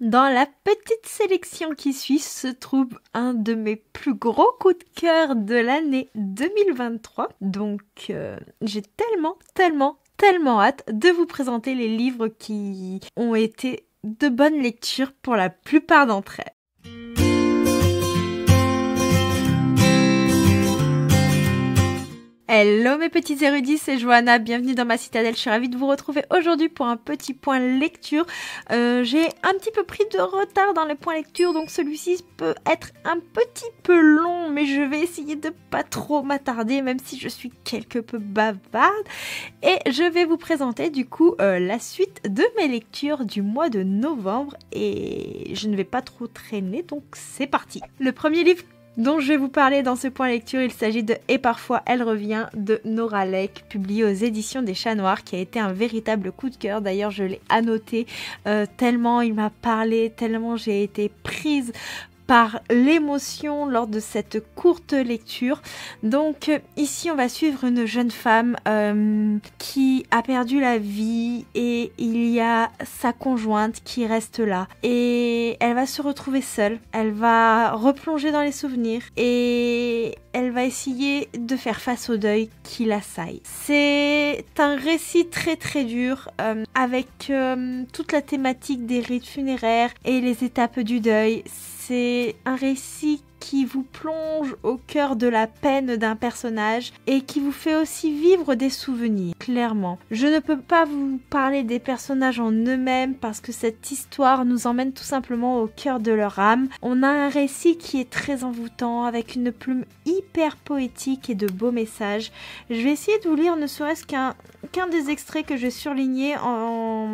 Dans la petite sélection qui suit se trouve un de mes plus gros coups de cœur de l'année 2023. Donc j'ai tellement hâte de vous présenter les livres qui ont été de bonnes lectures pour la plupart d'entre elles. Hello mes petits érudits, c'est Johanna, bienvenue dans ma citadelle, je suis ravie de vous retrouver aujourd'hui pour un petit point lecture. J'ai un petit peu pris de retard dans les points lecture, donc celui-ci peut être un petit peu long, mais je vais essayer de pas trop m'attarder, même si je suis quelque peu bavarde. Et je vais vous présenter du coup la suite de mes lectures du mois de novembre, et je ne vais pas trop traîner, donc c'est parti. Le premier livre dont je vais vous parler dans ce point lecture, il s'agit de Et parfois elle revient de Nora Lake, publié aux éditions des Chats Noirs, qui a été un véritable coup de cœur. D'ailleurs, je l'ai annoté tellement il m'a parlé, tellement j'ai été prise par l'émotion lors de cette courte lecture. Donc ici on va suivre une jeune femme qui a perdu la vie et il y a sa conjointe qui reste là et elle va se retrouver seule, elle va replonger dans les souvenirs et elle va essayer de faire face au deuil qui l'assaille. C'est un récit très dur avec toute la thématique des rites funéraires et les étapes du deuil. C'est un récit qui vous plonge au cœur de la peine d'un personnage et qui vous fait aussi vivre des souvenirs, clairement. Je ne peux pas vous parler des personnages en eux-mêmes parce que cette histoire nous emmène tout simplement au cœur de leur âme. On a un récit qui est très envoûtant avec une plume hyper poétique et de beaux messages. Je vais essayer de vous lire ne serait-ce qu'un des extraits que j'ai surligné en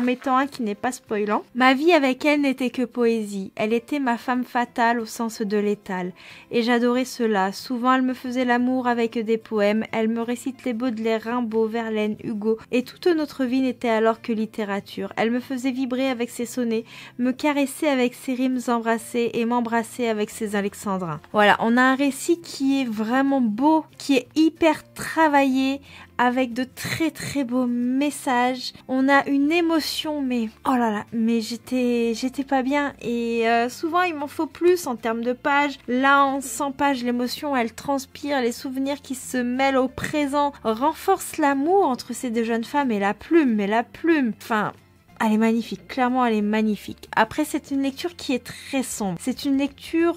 mettant un qui n'est pas spoilant. Ma vie avec elle n'était que poésie. Elle était ma femme fatale au sens de létale. Et j'adorais cela. Souvent, elle me faisait l'amour avec des poèmes. Elle me récite les Baudelaire, Rimbaud, Verlaine, Hugo. Et toute notre vie n'était alors que littérature. Elle me faisait vibrer avec ses sonnets, me caressait avec ses rimes embrassées et m'embrassait avec ses alexandrins. Voilà, on a un récit qui est vraiment beau, qui est hyper travaillé, avec de très beaux messages. On a une émotion, mais oh là là, mais j'étais pas bien. Et souvent il m'en faut plus en termes de pages. Là en 100 pages, l'émotion elle transpire, les souvenirs qui se mêlent au présent renforcent l'amour entre ces deux jeunes femmes et la plume, enfin... Elle est magnifique, clairement elle est magnifique. Après c'est une lecture qui est très sombre. C'est une lecture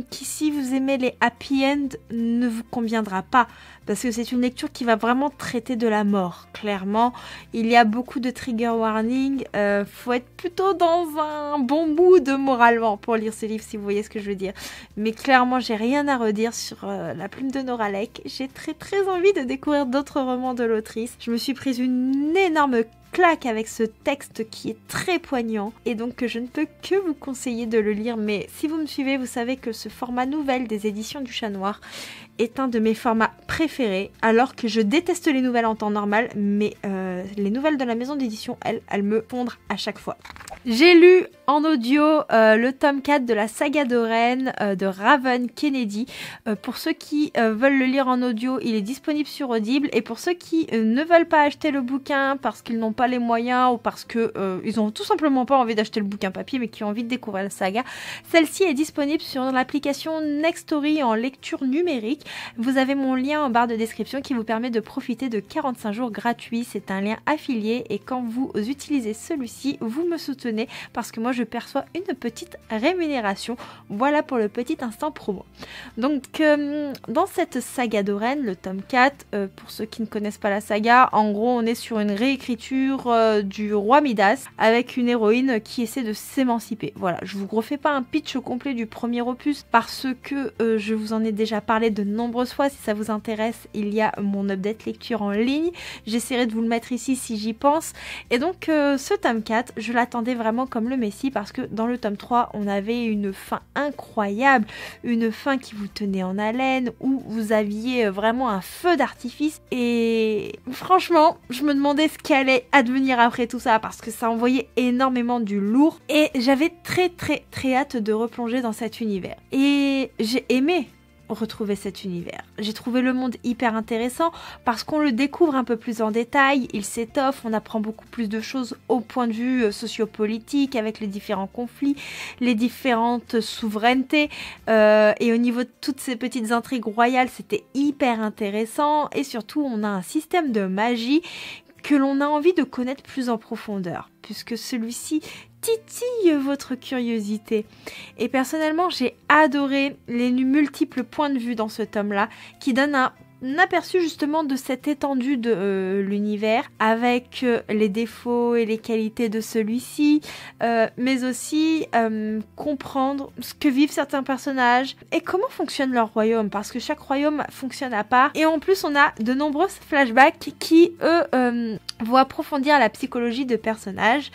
qui, si vous aimez les happy end, ne vous conviendra pas. Parce que c'est une lecture qui va vraiment traiter de la mort. Clairement, il y a beaucoup de trigger warning. Faut être plutôt dans un bon mood moralement pour lire ce livre, si vous voyez ce que je veux dire. Mais clairement, j'ai rien à redire sur la plume de Nora Lake. J'ai très envie de découvrir d'autres romans de l'autrice. Je me suis prise une énorme claque avec ce texte qui est très poignant et donc je ne peux que vous conseiller de le lire. Mais si vous me suivez, vous savez que ce format nouvelle des éditions du Chat Noir est un de mes formats préférés, alors que je déteste les nouvelles en temps normal, mais les nouvelles de la maison d'édition, elles me fondent à chaque fois. J'ai lu en audio le tome 4 de la saga d'Oren de Raven Kennedy. Pour ceux qui veulent le lire en audio, il est disponible sur Audible, et pour ceux qui ne veulent pas acheter le bouquin parce qu'ils n'ont pas les moyens ou parce que ils ont tout simplement pas envie d'acheter le bouquin papier mais qui ont envie de découvrir la saga, celle-ci est disponible sur l'application Nextory en lecture numérique. Vous avez mon lien en barre de description qui vous permet de profiter de 45 jours gratuits. C'est un lien affilié et quand vous utilisez celui-ci, vous me soutenez parce que moi je perçois une petite rémunération. Voilà pour le petit instant promo. Donc dans cette saga d'Oren, le tome 4, pour ceux qui ne connaissent pas la saga, en gros on est sur une réécriture du roi Midas avec une héroïne qui essaie de s'émanciper. Voilà, je vous refais pas un pitch complet du premier opus parce que je vous en ai déjà parlé de nombreuses fois. Si ça vous intéresse, il y a mon update lecture en ligne. J'essaierai de vous le mettre ici si j'y pense. Et donc ce tome 4, je l'attendais vraiment comme le messie parce que dans le tome 3, on avait une fin incroyable, une fin qui vous tenait en haleine, où vous aviez vraiment un feu d'artifice et franchement, je me demandais ce qui allait advenir après tout ça parce que ça envoyait énormément du lourd et j'avais très hâte de replonger dans cet univers. Et j'ai aimé retrouver cet univers. J'ai trouvé le monde hyper intéressant parce qu'on le découvre un peu plus en détail, il s'étoffe, on apprend beaucoup plus de choses au point de vue sociopolitique avec les différents conflits, les différentes souverainetés et au niveau de toutes ces petites intrigues royales, c'était hyper intéressant et surtout on a un système de magie que l'on a envie de connaître plus en profondeur puisque celui-ci titille votre curiosité. Et personnellement, j'ai adoré les multiples points de vue dans ce tome-là, qui donnent un aperçu justement de cette étendue de l'univers, avec les défauts et les qualités de celui-ci, mais aussi comprendre ce que vivent certains personnages et comment fonctionne leur royaume, parce que chaque royaume fonctionne à part. Et en plus, on a de nombreux flashbacks qui, eux, vont approfondir la psychologie de personnages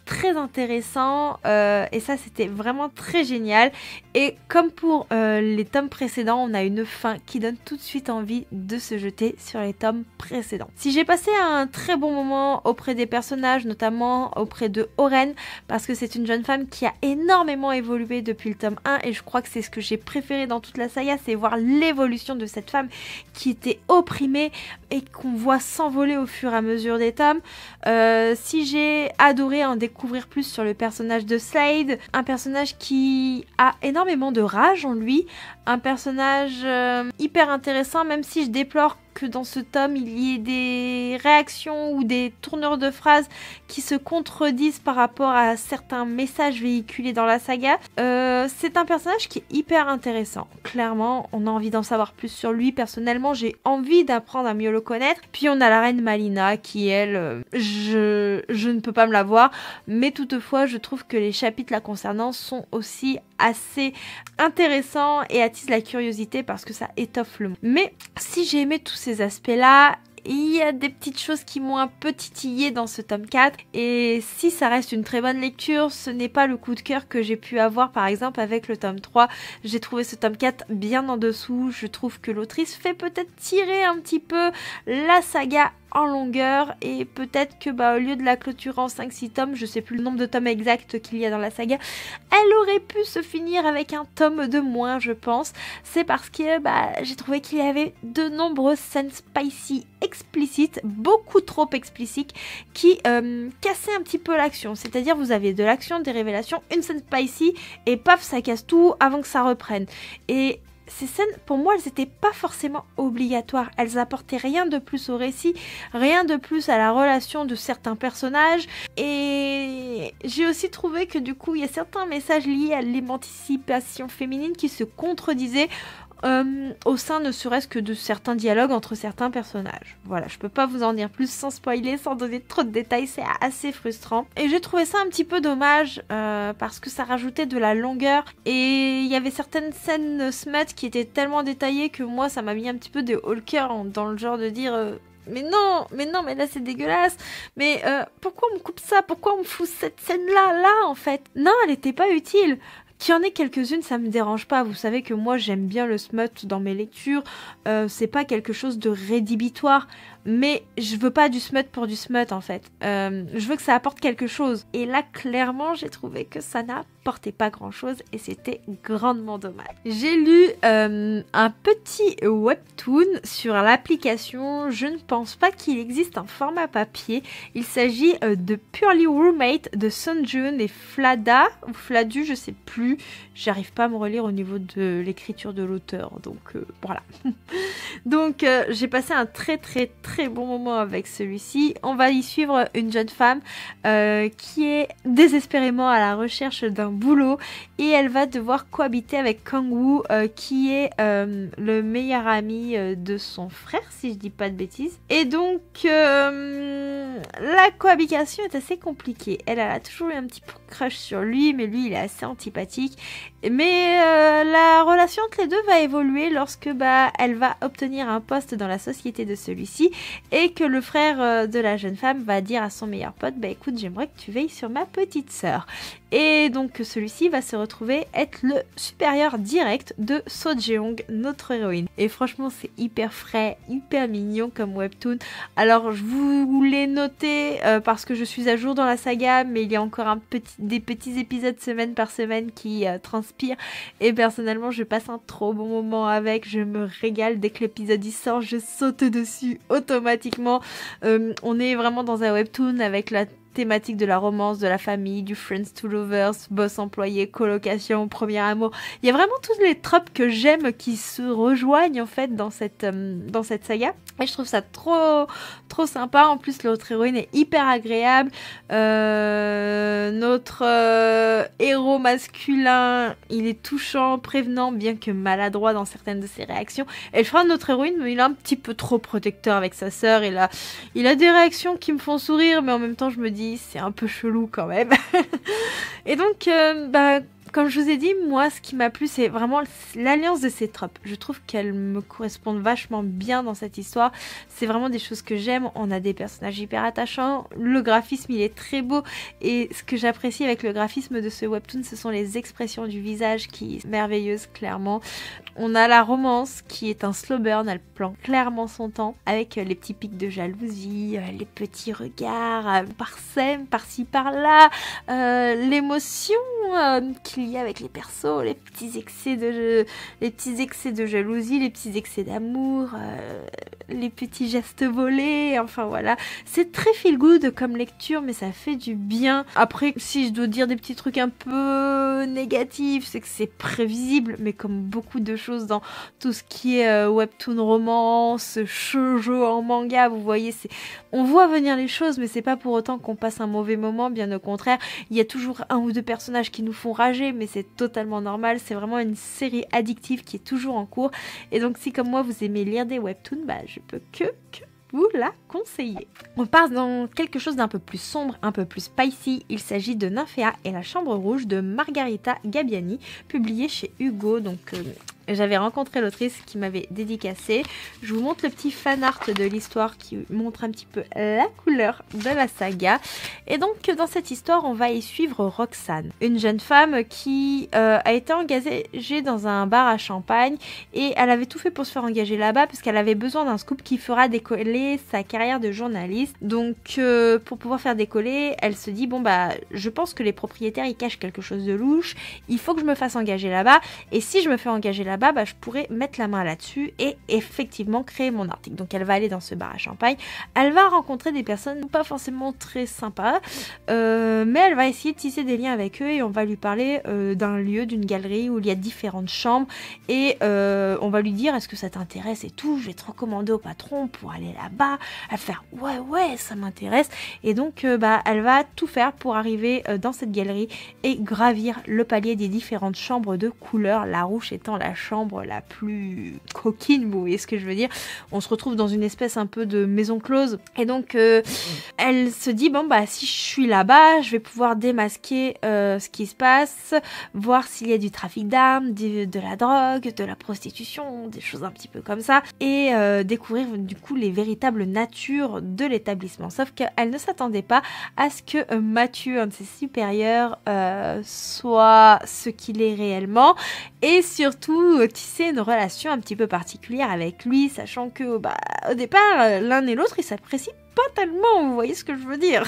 très intéressants, et ça c'était vraiment très génial. Et comme pour les tomes précédents, on a une fin qui donne tout de suite envie de se jeter sur les tomes précédents. Si j'ai passé un très bon moment auprès des personnages, notamment auprès de Oren, parce que c'est une jeune femme qui a énormément évolué depuis le tome 1, et je crois que c'est ce que j'ai préféré dans toute la saga, c'est voir l'évolution de cette femme qui était opprimée et qu'on voit s'envoler au fur et à mesure des tomes. Si j'ai adoré en découvrir plus sur le personnage de Slade, un personnage qui a énormément de rage en lui, un personnage hyper intéressant, même si je déplore que dans ce tome il y ait des réactions ou des tournures de phrases qui se contredisent par rapport à certains messages véhiculés dans la saga. C'est un personnage qui est hyper intéressant. Clairement, on a envie d'en savoir plus sur lui. Personnellement, j'ai envie d'apprendre à mieux le connaître. Puis on a la reine Malina qui, elle, je ne peux pas me la voir, mais toutefois, je trouve que les chapitres la concernant sont aussi assez intéressants et attisent la curiosité parce que ça étoffe le monde. Mais si j'ai aimé tous ces aspects-là, il y a des petites choses qui m'ont un peu titillé dans ce tome 4, et si ça reste une très bonne lecture, ce n'est pas le coup de cœur que j'ai pu avoir par exemple avec le tome 3. J'ai trouvé ce tome 4 bien en dessous. Je trouve que l'autrice fait peut-être tirer un petit peu la saga en longueur, et peut-être que au lieu de la clôturer en 5-6 tomes, je sais plus le nombre de tomes exacts qu'il y a dans la saga, elle aurait pu se finir avec un tome de moins, je pense. C'est parce que j'ai trouvé qu'il y avait de nombreuses scènes spicy explicites, beaucoup trop explicites, qui cassaient un petit peu l'action. C'est-à-dire vous avez de l'action, des révélations, une scène spicy et paf, ça casse tout avant que ça reprenne. Et ces scènes, pour moi, elles n'étaient pas forcément obligatoires. Elles apportaient rien de plus au récit, rien de plus à la relation de certains personnages. Et j'ai aussi trouvé que du coup, il y a certains messages liés à l'émancipation féminine qui se contredisaient au sein ne serait-ce que de certains dialogues entre certains personnages. Voilà, je peux pas vous en dire plus sans spoiler, sans donner trop de détails, c'est assez frustrant. Et j'ai trouvé ça un petit peu dommage parce que ça rajoutait de la longueur, et il y avait certaines scènes smut qui étaient tellement détaillées que moi ça m'a mis un petit peu des hauts le cœur dans le genre de dire mais non, mais là c'est dégueulasse, mais pourquoi on me coupe ça, pourquoi on me fout cette scène là en fait. Non, elle était pas utile. Qu'il y en ait quelques-unes, ça me dérange pas. Vous savez que moi, j'aime bien le smut dans mes lectures. C'est pas quelque chose de rédhibitoire. Mais je veux pas du smut pour du smut, en fait. Je veux que ça apporte quelque chose. Et là, clairement, j'ai trouvé que ça n'apportait pas grand-chose. Et c'était grandement dommage. J'ai lu un petit webtoon sur l'application. Je ne pense pas qu'il existe un format papier. Il s'agit de Purely Roommate de Sunjun et Flada. Ou Fladu, je sais plus. J'arrive pas à me relire au niveau de l'écriture de l'auteur. Donc, voilà. Donc, j'ai passé un très bon moment avec celui-ci. On va y suivre une jeune femme qui est désespérément à la recherche d'un boulot, et elle va devoir cohabiter avec Kang-woo qui est le meilleur ami de son frère, si je dis pas de bêtises. Et donc la cohabitation est assez compliquée. Elle a toujours eu un petit peu crush sur lui, mais lui il est assez antipathique. Mais la relation entre les deux va évoluer lorsque elle va obtenir un poste dans la société de celui-ci, et que le frère de la jeune femme va dire à son meilleur pote, bah écoute, j'aimerais que tu veilles sur ma petite sœur. Et donc celui-ci va se retrouver être le supérieur direct de So Jeong, notre héroïne. Et franchement c'est hyper frais, hyper mignon comme webtoon. Alors je vous l'ai noté parce que je suis à jour dans la saga, mais il y a encore des petits épisodes semaine par semaine qui transpirent. Et personnellement je passe un trop bon moment avec, je me régale. Dès que l'épisode y sort, je saute dessus automatiquement. On est vraiment dans un webtoon avec la thématique de la romance, de la famille, du friends to lovers, boss employé, colocation, premier amour. Il y a vraiment tous les tropes que j'aime qui se rejoignent en fait dans cette saga. Et je trouve ça trop sympa. En plus, l'autre héroïne est hyper agréable. Notre héros masculin, il est touchant, prévenant, bien que maladroit dans certaines de ses réactions. Et le frère de notre héroïne, il est un petit peu trop protecteur avec sa sœur. Il a des réactions qui me font sourire, mais en même temps, je me dis, c'est un peu chelou quand même. Et donc, comme je vous ai dit, moi, ce qui m'a plu, c'est vraiment l'alliance de ces tropes. Je trouve qu'elles me correspondent vachement bien dans cette histoire. C'est vraiment des choses que j'aime. On a des personnages hyper attachants. Le graphisme, il est très beau. Et ce que j'apprécie avec le graphisme de ce webtoon, ce sont les expressions du visage qui sont merveilleuses, clairement. On a la romance qui est un slow burn, elle plante clairement son temps, avec les petits pics de jalousie, les petits regards par-ci, par-là, l'émotion qu'il y a avec les persos, les petits excès de jalousie, les petits excès d'amour, les petits gestes volés, enfin voilà. C'est très feel good comme lecture, mais ça fait du bien. Après, si je dois dire des petits trucs un peu négatifs, c'est que c'est prévisible, mais comme beaucoup de choses dans tout ce qui est webtoon romance, shoujo en manga, vous voyez, on voit venir les choses, mais c'est pas pour autant qu'on passe un mauvais moment, bien au contraire. Il y a toujours un ou deux personnages qui nous font rager, mais c'est totalement normal. C'est vraiment une série addictive qui est toujours en cours. Et donc si comme moi vous aimez lire des webtoons, je peux que vous la conseiller. On passe dans quelque chose d'un peu plus sombre, un peu plus spicy. Il s'agit de Nymphéa et la Chambre Rouge de Margarita Gabbiani, publié chez Hugo. Donc j'avais rencontré l'autrice qui m'avait dédicacé. Je vous montre le petit fan art de l'histoire qui montre un petit peu la couleur de la saga. Et donc dans cette histoire, on va y suivre Roxane, une jeune femme qui a été engagée dans un bar à Champagne, et elle avait tout fait pour se faire engager là-bas parce qu'elle avait besoin d'un scoop qui fera décoller sa carrière de journaliste. Donc pour pouvoir faire décoller, elle se dit je pense que les propriétaires ils cachent quelque chose de louche, il faut que je me fasse engager là-bas, et si je me fais engager là-bas, je pourrais mettre la main là-dessus et effectivement créer mon article. Donc elle va aller dans ce bar à Champagne, elle va rencontrer des personnes pas forcément très sympas, mais elle va essayer de tisser des liens avec eux, et on va lui parler d'un lieu, d'une galerie où il y a différentes chambres, et on va lui dire est-ce que ça t'intéresse et tout, je vais te recommander au patron pour aller là-bas. Elle va faire ouais ça m'intéresse, et donc elle va tout faire pour arriver dans cette galerie et gravir le palier des différentes chambres de couleur, la rouge étant la chambre la plus coquine, vous voyez ce que je veux dire. On se retrouve dans une espèce un peu de maison close, et donc elle se dit si je suis là-bas, je vais pouvoir démasquer ce qui se passe, voir s'il y a du trafic d'armes, de la drogue, de la prostitution, des choses un petit peu comme ça, et découvrir du coup les véritables natures de l'établissement. Sauf qu'elle ne s'attendait pas à ce que Mathieu, un de ses supérieurs, soit ce qu'il est réellement, et surtout tisser une relation un petit peu particulière avec lui, sachant que au départ l'un et l'autre ils s'apprécient pas tellement, vous voyez ce que je veux dire.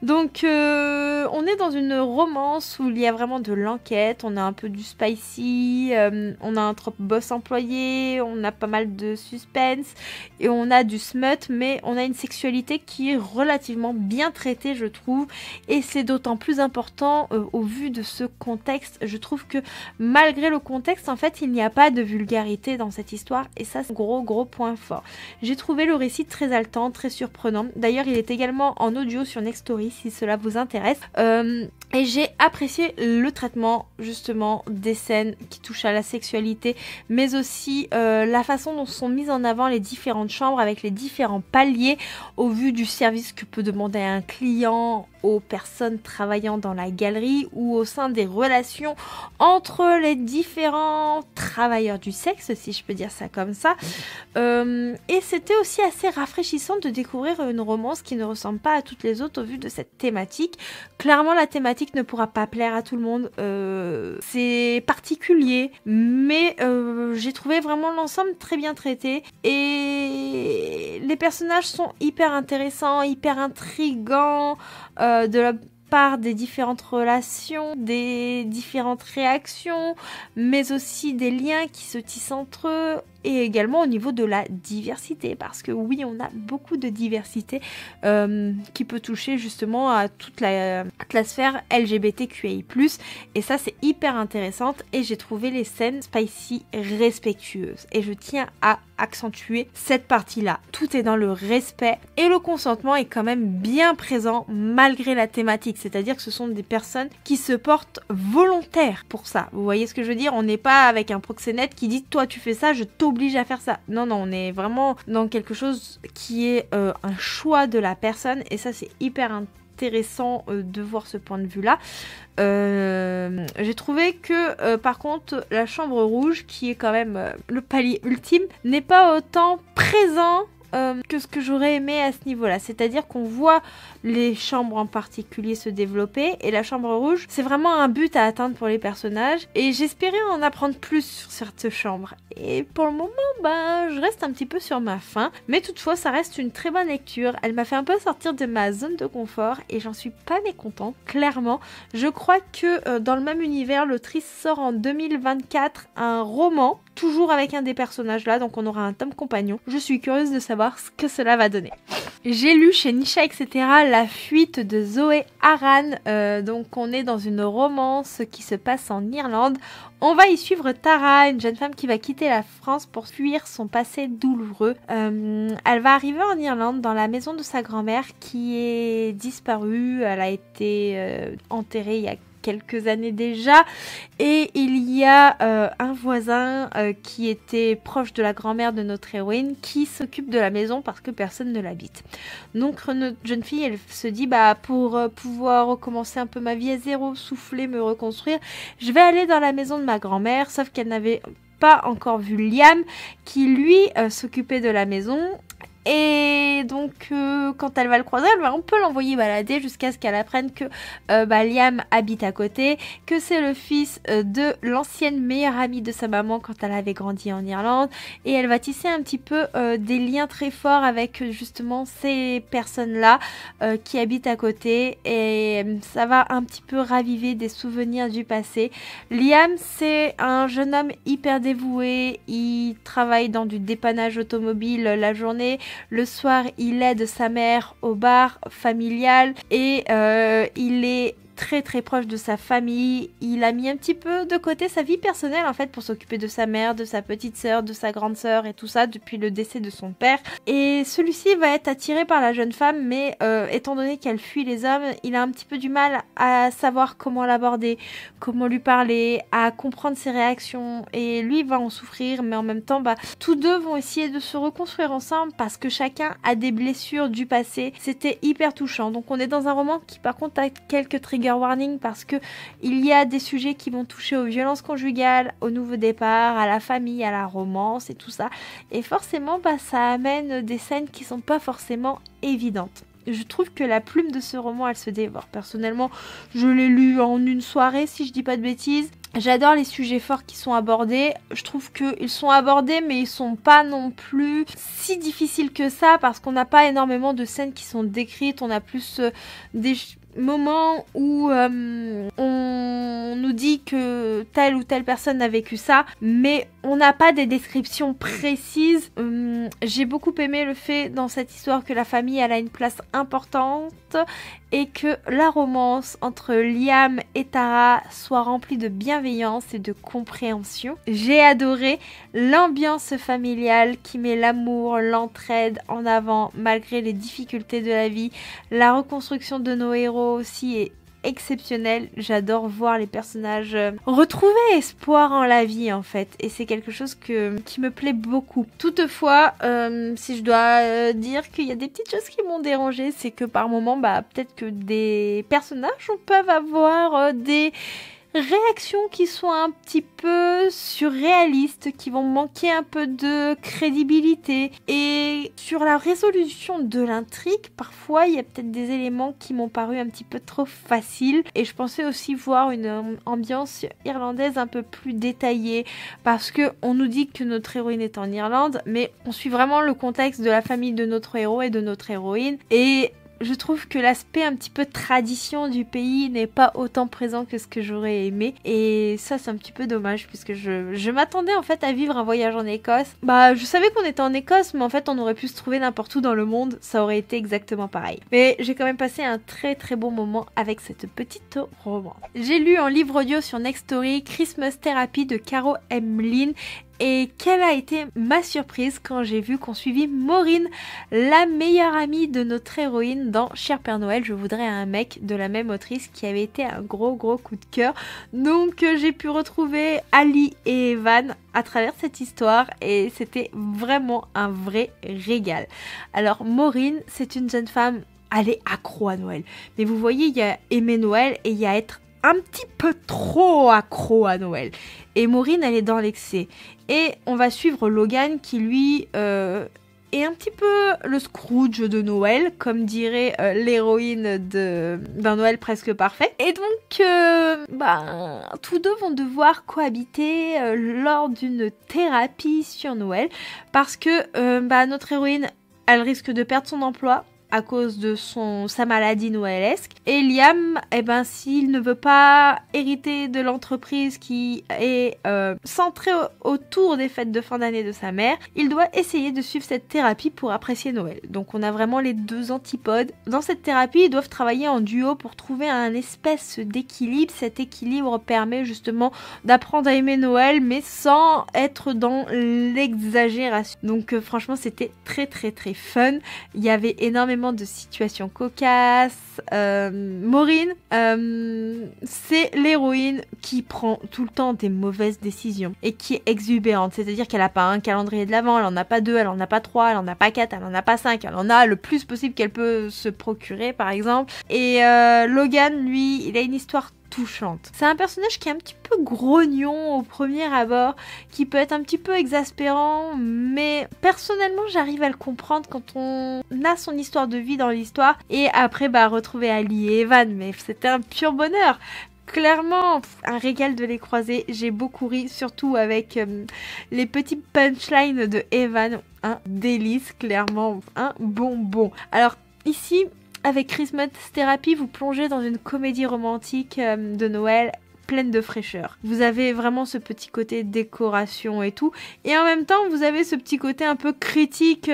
Donc on est dans une romance où il y a vraiment de l'enquête, on a un peu du spicy, on a un trope boss employé, on a pas mal de suspense, et on a du smut, mais on a une sexualité qui est relativement bien traitée, je trouve, et c'est d'autant plus important au vu de ce contexte. Je trouve que malgré le contexte, en fait, il n'y a pas de vulgarité dans cette histoire, et ça c'est un gros point fort. J'ai trouvé le récit très haletant, très surprenant. D'ailleurs, il est également en audio sur Nextory si cela vous intéresse. Et j'ai apprécié le traitement justement des scènes qui touchent à la sexualité, mais aussi la façon dont sont mises en avant les différentes chambres avec les différents paliers au vu du service que peut demander un client aux personnes travaillant dans la galerie ou au sein des relations entre les différents travailleurs du sexe, si je peux dire ça comme ça. Et c'était aussi assez rafraîchissant de découvrir une romance qui ne ressemble pas à toutes les autres au vu de cette thématique. Clairement, la thématique ne pourra pas plaire à tout le monde. C'est particulier, mais j'ai trouvé vraiment l'ensemble très bien traité. Et les personnages sont hyper intéressants, hyper intrigants, de la part des différentes relations, des différentes réactions, mais aussi des liens qui se tissent entre eux, et également au niveau de la diversité, parce que oui, on a beaucoup de diversité qui peut toucher justement à toute la sphère LGBTQI+, et ça c'est hyper intéressant, et j'ai trouvé les scènes spicy respectueuses, et je tiens à accentuer cette partie-là. Tout est dans le respect, et le consentement est quand même bien présent malgré la thématique, c'est-à-dire que ce sont des personnes qui se portent volontaires pour ça. Vous voyez ce que je veux dire? On n'est pas avec un proxénète qui dit « toi tu fais ça, je t'oblige à faire ça ». Non, non, on est vraiment dans quelque chose qui est un choix de la personne, et ça c'est hyper intéressant de voir ce point de vue-là. J'ai trouvé que par contre la chambre rouge, qui est quand même le palier ultime, n'est pas autant présent que ce que j'aurais aimé à ce niveau-là. C'est-à-dire qu'on voit les chambres en particulier se développer, et la chambre rouge, c'est vraiment un but à atteindre pour les personnages, et j'espérais en apprendre plus sur cette chambre. Et pour le moment, je reste un petit peu sur ma faim, mais toutefois, ça reste une très bonne lecture. Elle m'a fait un peu sortir de ma zone de confort, et j'en suis pas mécontente, clairement. Je crois que dans le même univers, l'autrice sort en 2024 un roman, toujours avec un des personnages là, donc on aura un tome compagnon. Je suis curieuse de savoir ce que cela va donner. J'ai lu chez Nisha, etc. La fuite de Zoé Aran. Donc on est dans une romance qui se passe en Irlande. On va y suivre Tara, une jeune femme qui va quitter la France pour fuir son passé douloureux. Elle va arriver en Irlande dans la maison de sa grand-mère qui est disparue. Elle a été enterrée il y a quelques années déjà, et il y a un voisin qui était proche de la grand-mère de notre héroïne qui s'occupe de la maison parce que personne ne l'habite. Donc notre jeune fille, elle se dit pour pouvoir recommencer un peu ma vie à zéro, souffler, me reconstruire, je vais aller dans la maison de ma grand-mère, sauf qu'elle n'avait pas encore vu Liam qui lui s'occupait de la maison. Et donc quand elle va le croiser, elle va un peu l'envoyer balader jusqu'à ce qu'elle apprenne que Liam habite à côté, que c'est le fils de l'ancienne meilleure amie de sa maman quand elle avait grandi en Irlande, et elle va tisser un petit peu des liens très forts avec justement ces personnes-là qui habitent à côté, et ça va un petit peu raviver des souvenirs du passé. Liam, c'est un jeune homme hyper dévoué, il travaille dans du dépannage automobile la journée. Le soir, il aide sa mère au bar familial, et il est très très proche de sa famille. Il a mis un petit peu de côté sa vie personnelle en fait pour s'occuper de sa mère, de sa petite sœur, de sa grande sœur et tout ça depuis le décès de son père. Et celui-ci va être attiré par la jeune femme, mais étant donné qu'elle fuit les hommes, il a un petit peu du mal à savoir comment l'aborder, comment lui parler, à comprendre ses réactions, et lui va en souffrir, mais en même temps tous deux vont essayer de se reconstruire ensemble parce que chacun a des blessures du passé. C'était hyper touchant. Donc on est dans un roman qui par contre a quelques trigger warning parce que il y a des sujets qui vont toucher aux violences conjugales, au nouveau départ, à la famille, à la romance et tout ça, et forcément ça amène des scènes qui sont pas forcément évidentes. Je trouve que la plume de ce roman, elle se dévore. Personnellement, je l'ai lu en une soirée, si je dis pas de bêtises. J'adore les sujets forts qui sont abordés. Je trouve qu'ils sont abordés, mais ils sont pas non plus si difficiles que ça, parce qu'on n'a pas énormément de scènes qui sont décrites. On a plus des moments où on nous dit que telle ou telle personne a vécu ça, mais on n'a pas des descriptions précises. J'ai beaucoup aimé le fait dans cette histoire que la famille elle a une place importante, et que la romance entre Liam et Tara soit remplie de bienveillance et de compréhension. J'ai adoré l'ambiance familiale qui met l'amour, l'entraide en avant malgré les difficultés de la vie. La reconstruction de nos héros aussi est exceptionnel. J'adore voir les personnages retrouver espoir en la vie en fait, et c'est quelque chose qui me plaît beaucoup. Toutefois, si je dois dire qu'il y a des petites choses qui m'ont dérangée, c'est que par moments, peut-être que des personnages peuvent avoir des réactions qui sont un petit peu surréalistes, qui vont manquer un peu de crédibilité. Et sur la résolution de l'intrigue, parfois il y a peut-être des éléments qui m'ont paru un petit peu trop faciles. Et je pensais aussi voir une ambiance irlandaise un peu plus détaillée, parce que on nous dit que notre héroïne est en Irlande, mais on suit vraiment le contexte de la famille de notre héros et de notre héroïne. Et je trouve que l'aspect un petit peu tradition du pays n'est pas autant présent que ce que j'aurais aimé. Et ça, c'est un petit peu dommage, puisque je m'attendais en fait à vivre un voyage en Écosse. Je savais qu'on était en Écosse, mais en fait, on aurait pu se trouver n'importe où dans le monde. Ça aurait été exactement pareil. Mais j'ai quand même passé un très très bon moment avec cette petite romance. J'ai lu en livre audio sur Nextory Christmas Therapy de Caro M. Lynn. Et quelle a été ma surprise quand j'ai vu qu'on suivit Maureen, la meilleure amie de notre héroïne dans Cher Père Noël, je voudrais un mec, de la même autrice, qui avait été un gros coup de cœur. Donc j'ai pu retrouver Ali et Evan à travers cette histoire et c'était vraiment un vrai régal. Alors Maureen, c'est une jeune femme, elle est accro à Noël. Mais vous voyez, il y a aimer Noël et il y a être un petit peu trop accro à Noël. Et Maureen, elle est dans l'excès. Et on va suivre Logan qui, lui, est un petit peu le Scrooge de Noël, comme dirait l'héroïne d'un Noël presque parfait. Et donc, tous deux vont devoir cohabiter lors d'une thérapie sur Noël. Parce que notre héroïne, elle risque de perdre son emploi à cause de sa maladie noëlesque. Et Liam, s'il ne veut pas hériter de l'entreprise qui est centrée autour des fêtes de fin d'année de sa mère, il doit essayer de suivre cette thérapie pour apprécier Noël. Donc on a vraiment les deux antipodes. Dans cette thérapie, ils doivent travailler en duo pour trouver un espèce d'équilibre. Cet équilibre permet justement d'apprendre à aimer Noël, mais sans être dans l'exagération. Donc franchement, c'était très fun. Il y avait énormément de situations cocasses. Maureen, c'est l'héroïne qui prend tout le temps des mauvaises décisions et qui est exubérante, c'est-à-dire qu'elle n'a pas un calendrier de l'avent, elle en a pas 2, elle en a pas 3, elle en a pas 4, elle en a pas 5, elle en a le plus possible qu'elle peut se procurer par exemple. Et Logan, lui, il a une histoire touchante. C'est un personnage qui est un petit peu grognon au premier abord, qui peut être un petit peu exaspérant, mais personnellement j'arrive à le comprendre quand on a son histoire de vie dans l'histoire. Et après retrouver Ali et Evan, mais c'était un pur bonheur. Clairement, un régal de les croiser. J'ai beaucoup ri, surtout avec les petits punchlines de Evan. Un délice, clairement, un bonbon. Alors ici, avec Christmas Therapy, vous plongez dans une comédie romantique de Noël pleine de fraîcheur. Vous avez vraiment ce petit côté décoration et tout. Et en même temps, vous avez ce petit côté un peu critique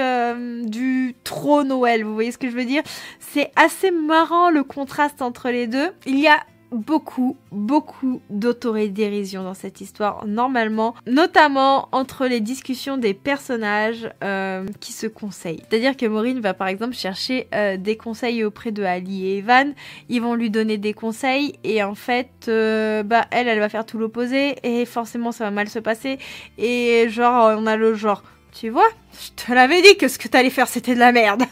du trop Noël. Vous voyez ce que je veux dire? C'est assez marrant le contraste entre les deux. Il y a beaucoup d'autodérision dans cette histoire normalement, notamment entre les discussions des personnages qui se conseillent. C'est-à-dire que Maureen va par exemple chercher des conseils auprès de Ali et Evan, ils vont lui donner des conseils et en fait elle va faire tout l'opposé et forcément ça va mal se passer et on a le genre tu vois, je te l'avais dit que ce que t'allais faire c'était de la merde.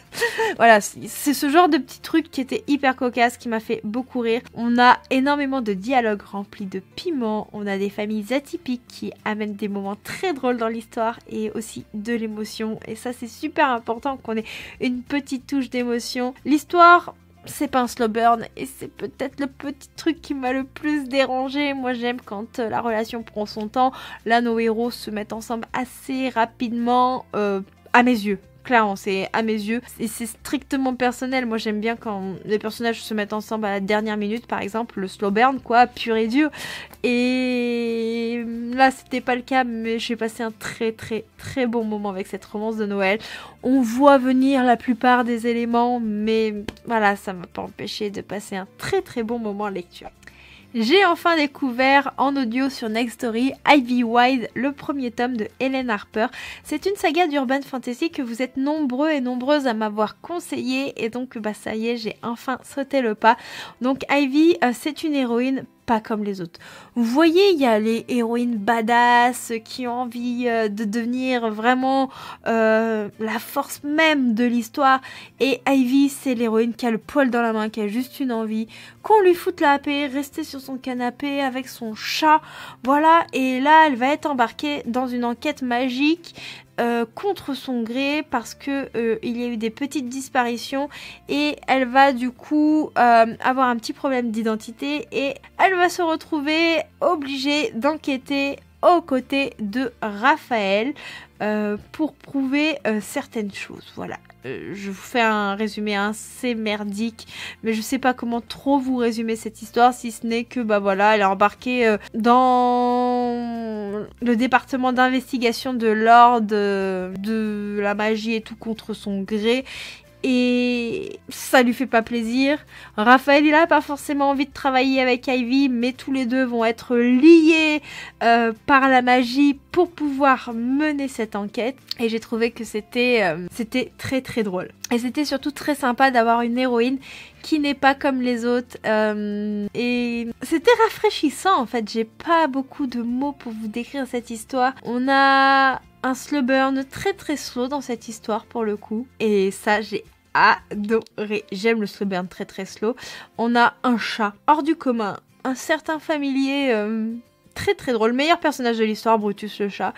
Voilà, c'est ce genre de petits trucs qui étaient hyper cocasses, qui m'a fait beaucoup rire. On a énormément de dialogues remplis de piment, on a des familles atypiques qui amènent des moments très drôles dans l'histoire et aussi de l'émotion. Et ça c'est super important qu'on ait une petite touche d'émotion. L'histoire, c'est pas un slow burn et c'est peut-être le petit truc qui m'a le plus dérangé. Moi j'aime quand la relation prend son temps. Là nos héros se mettent ensemble assez rapidement à mes yeux. Clairement, c'est à mes yeux. Et c'est strictement personnel. Moi, j'aime bien quand les personnages se mettent ensemble à la dernière minute, par exemple, le slow burn, quoi, pur et dur. Et là, c'était pas le cas, mais j'ai passé un très bon moment avec cette romance de Noël. On voit venir la plupart des éléments, mais voilà, ça m'a pas empêché de passer un très bon moment en lecture. J'ai enfin découvert en audio sur Next Story Ivy Wild, le premier tome de Hélène Harper. C'est une saga d'urban fantasy que vous êtes nombreux et nombreuses à m'avoir conseillé et donc ça y est, j'ai enfin sauté le pas. Donc Ivy, c'est une héroïne pas comme les autres. Vous voyez, il y a les héroïnes badass qui ont envie de devenir vraiment la force même de l'histoire. Et Ivy, c'est l'héroïne qui a le poil dans la main, qui a juste une envie, qu'on lui foute la paix, rester sur son canapé avec son chat. Voilà, et là, elle va être embarquée dans une enquête magique contre son gré parce que il y a eu des petites disparitions et elle va du coup avoir un petit problème d'identité et elle va se retrouver obligée d'enquêter aux côtés de Raphaël pour prouver certaines choses. Voilà. Je vous fais un résumé assez merdique, mais je sais pas comment trop vous résumer cette histoire, si ce n'est que voilà, elle est embarquée dans le département d'investigation de l'ordre de la magie et tout contre son gré. Et ça lui fait pas plaisir. Raphaël, il a pas forcément envie de travailler avec Ivy, mais tous les deux vont être liés par la magie pour pouvoir mener cette enquête. Et j'ai trouvé que c'était très très drôle. Et c'était surtout très sympa d'avoir une héroïne qui n'est pas comme les autres. Et c'était rafraîchissant en fait. J'ai pas beaucoup de mots pour vous décrire cette histoire. On a un slow burn très très slow dans cette histoire pour le coup. Et ça, j'ai adoré. J'aime le slow burn très très slow. On a un chat hors du commun, un certain familier très très drôle, meilleur personnage de l'histoire, Brutus le chat.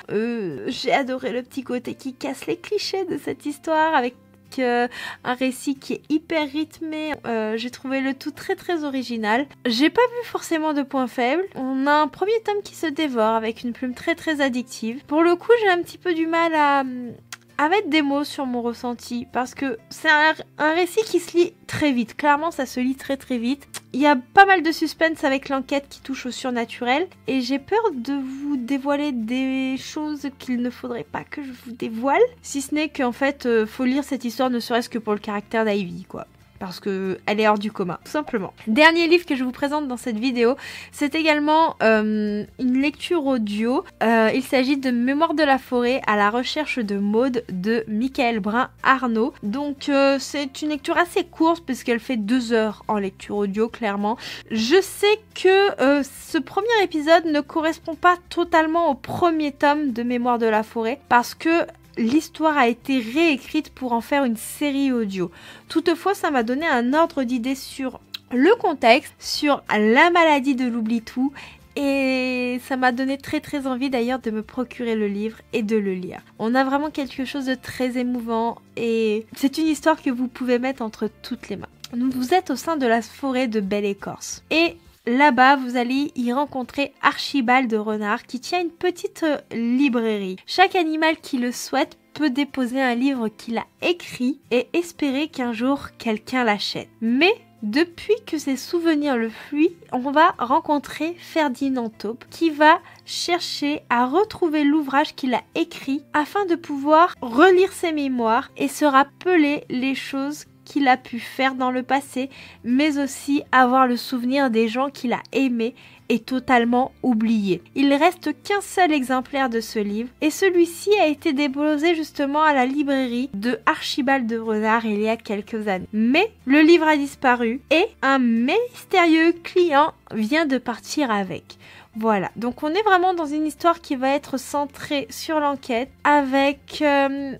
J'ai adoré le petit côté qui casse les clichés de cette histoire avec un récit qui est hyper rythmé. J'ai trouvé le tout très très original. J'ai pas vu forcément de points faibles. On a un premier tome qui se dévore avec une plume très très addictive. Pour le coup, j'ai un petit peu du mal à mettre des mots sur mon ressenti parce que c'est un récit qui se lit très vite. Clairement, ça se lit très très vite. Il y a pas mal de suspense avec l'enquête qui touche au surnaturel et j'ai peur de vous dévoiler des choses qu'il ne faudrait pas que je vous dévoile. Si ce n'est qu'en fait, faut lire cette histoire ne serait-ce que pour le caractère d'Ivy, quoi. Parce que elle est hors du commun, tout simplement. Dernier livre que je vous présente dans cette vidéo, c'est également une lecture audio. Il s'agit de Mémoire de la forêt à la recherche de Maud de Michael Brun-Arnaud. Donc c'est une lecture assez courte puisqu'elle fait 2 heures en lecture audio, clairement. Je sais que ce premier épisode ne correspond pas totalement au premier tome de Mémoire de la forêt parce que l'histoire a été réécrite pour en faire une série audio. Toutefois, ça m'a donné un ordre d'idée sur le contexte, sur la maladie de l'oubli-tout et ça m'a donné très très envie d'ailleurs de me procurer le livre et de le lire. On a vraiment quelque chose de très émouvant et c'est une histoire que vous pouvez mettre entre toutes les mains. Vous êtes au sein de la forêt de Belle Écorce et là-bas, vous allez y rencontrer Archibald de Renard qui tient une petite librairie. Chaque animal qui le souhaite peut déposer un livre qu'il a écrit et espérer qu'un jour quelqu'un l'achète. Mais depuis que ses souvenirs le fuient, on va rencontrer Ferdinand Taupe qui va chercher à retrouver l'ouvrage qu'il a écrit afin de pouvoir relire ses mémoires et se rappeler les choses qu'il a pu faire dans le passé, mais aussi avoir le souvenir des gens qu'il a aimés et totalement oubliés. Il reste qu'un seul exemplaire de ce livre et celui-ci a été déposé justement à la librairie de Archibald de Renard il y a quelques années. Mais le livre a disparu et un mystérieux client vient de partir avec. Voilà, donc on est vraiment dans une histoire qui va être centrée sur l'enquête avec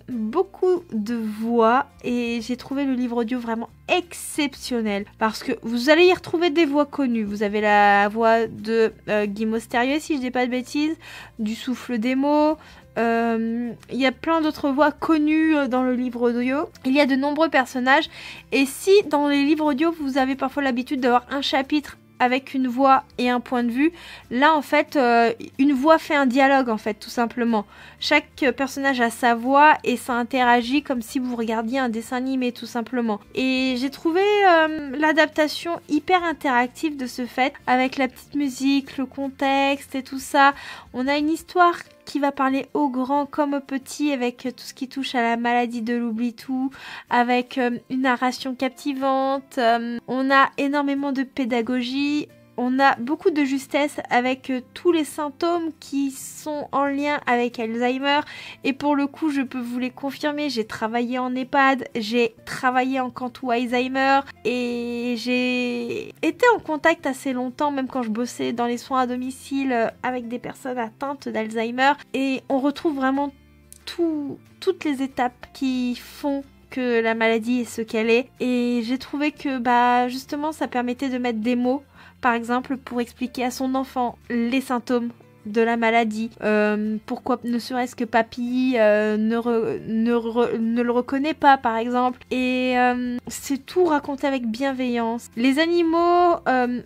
beaucoup de voix et j'ai trouvé le livre audio vraiment exceptionnel parce que vous allez y retrouver des voix connues. Vous avez la voix de Guy Mostérieux, si je dis pas de bêtises, du Souffle des mots. Il y a plein d'autres voix connues dans le livre audio. Il y a de nombreux personnages et si dans les livres audio vous avez parfois l'habitude d'avoir un chapitre avec une voix et un point de vue, là en fait une voix fait un dialogue en fait tout simplement. Chaque personnage a sa voix et ça interagit comme si vous regardiez un dessin animé tout simplement. Et j'ai trouvé l'adaptation hyper interactive de ce fait avec la petite musique, le contexte et tout ça. On a une histoire qui va parler aux grands comme aux petits avec tout ce qui touche à la maladie de l'oubli-tout, avec une narration captivante. On a énormément de pédagogie. on a beaucoup de justesse avec tous les symptômes qui sont en lien avec Alzheimer. Et pour le coup, je peux vous les confirmer, j'ai travaillé en EHPAD, j'ai travaillé en Cantou Alzheimer et j'ai été en contact assez longtemps, même quand je bossais dans les soins à domicile avec des personnes atteintes d'Alzheimer. Et on retrouve vraiment toutes les étapes qui font que la maladie est ce qu'elle est. Et j'ai trouvé que justement ça permettait de mettre des mots, par exemple pour expliquer à son enfant les symptômes de la maladie, pourquoi ne serait-ce que papy ne le reconnaît pas par exemple, et c'est tout raconté avec bienveillance. Les animaux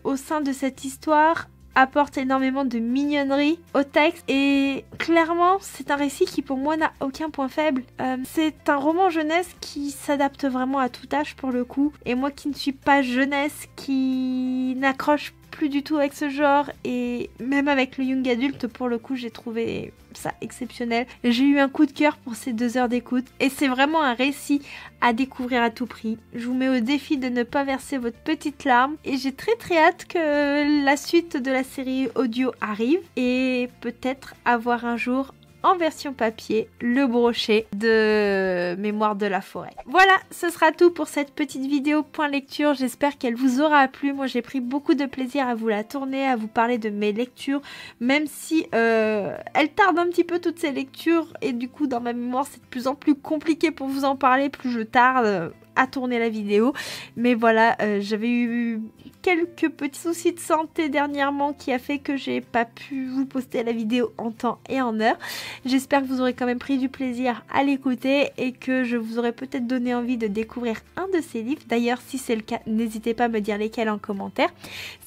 au sein de cette histoire apporte énormément de mignonnerie au texte et clairement c'est un récit qui pour moi n'a aucun point faible. C'est un roman jeunesse qui s'adapte vraiment à tout âge pour le coup, et moi qui ne suis pas jeunesse, qui n'accroche plus du tout avec ce genre, et même avec le young adulte pour le coup j'ai trouvé ça exceptionnel. J'ai eu un coup de cœur pour ces 2 heures d'écoute et c'est vraiment un récit à découvrir à tout prix. Je vous mets au défi de ne pas verser votre petite larme et j'ai très hâte que la suite de la série audio arrive et peut-être avoir un jour en version papier le brochet de Mémoire de la forêt. Voilà, ce sera tout pour cette petite vidéo point lecture. J'espère qu'elle vous aura plu. Moi j'ai pris beaucoup de plaisir à vous la tourner, à vous parler de mes lectures, même si elle tarde un petit peu toutes ces lectures et du coup dans ma mémoire c'est de plus en plus compliqué pour vous en parler, plus je tarde à tourner la vidéo. Mais voilà, j'avais eu quelques petits soucis de santé dernièrement qui a fait que j'ai pas pu vous poster la vidéo en temps et en heure. J'espère que vous aurez quand même pris du plaisir à l'écouter et que je vous aurai peut-être donné envie de découvrir un de ces livres. D'ailleurs, si c'est le cas, n'hésitez pas à me dire lesquels en commentaire.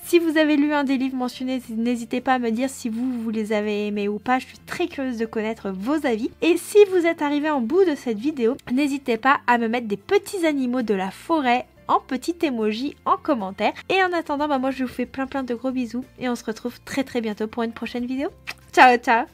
Si vous avez lu un des livres mentionnés, n'hésitez pas à me dire si vous les avez aimés ou pas. Je suis très curieuse de connaître vos avis. Et si vous êtes arrivé en bout de cette vidéo, n'hésitez pas à me mettre des petits animaux de la forêt en petit emoji en commentaire. Et en attendant, moi je vous fais plein de gros bisous et on se retrouve très bientôt pour une prochaine vidéo. Ciao ciao.